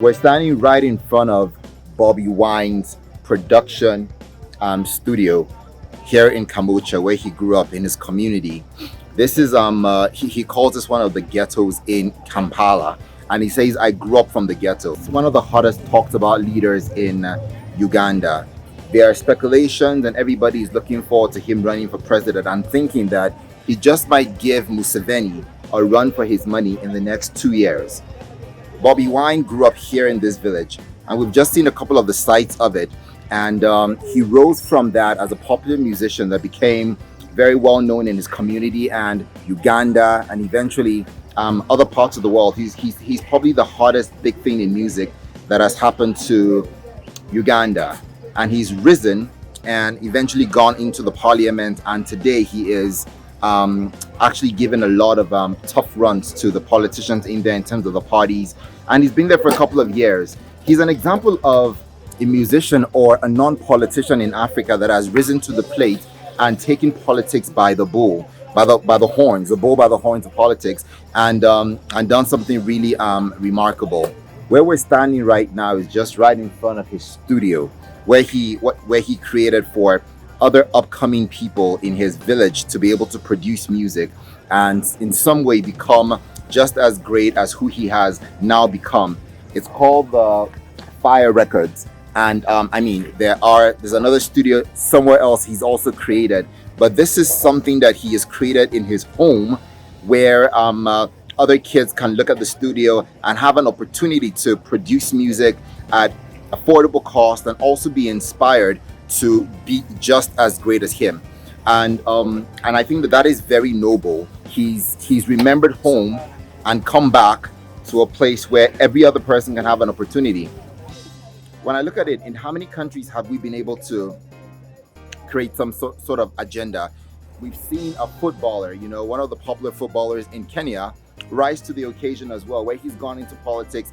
We're standing right in front of Bobi Wine's production studio here in Kamucha, where he grew up in his community. This is he calls this one of the ghettos in Kampala, and he says I grew up from the ghetto. It's one of the hottest talked about leaders in Uganda. There are speculations, and everybody is looking forward to him running for president. I'm thinking that he just might give Museveni a run for his money in the next 2 years. Bobi Wine grew up here in this village, and we've just seen a couple of the sights of it. And he rose from that as a popular musician that became very well known in his community and Uganda, and eventually other parts of the world. He's probably the hottest big thing in music that has happened to Uganda, and he's risen and eventually gone into the parliament. And today he is actually given a lot of tough runs to the politicians in there in terms of the parties, and he's been there for a couple of years. He's an example of a musician or a non-politician in Africa that has risen to the plate and taken politics by the bull, by the horns, the bull by the horns of politics, and done something really remarkable. Where we're standing right now is just right in front of his studio, where he created for other upcoming people in his village to be able to produce music and in some way become just as great as who he has now become. It's called the Fire Records, and there's another studio somewhere else he's also created, but this is something that he has created in his home, where other kids can look at the studio and have an opportunity to produce music at affordable cost and also be inspired to be just as great as him. And I think that is very noble. He's remembered home and come back to a place where every other person can have an opportunity. When I look at it, in how many countries have we been able to create some sort of agenda? We've seen a footballer, one of the popular footballers in Kenya, rise to the occasion as well, where he's gone into politics.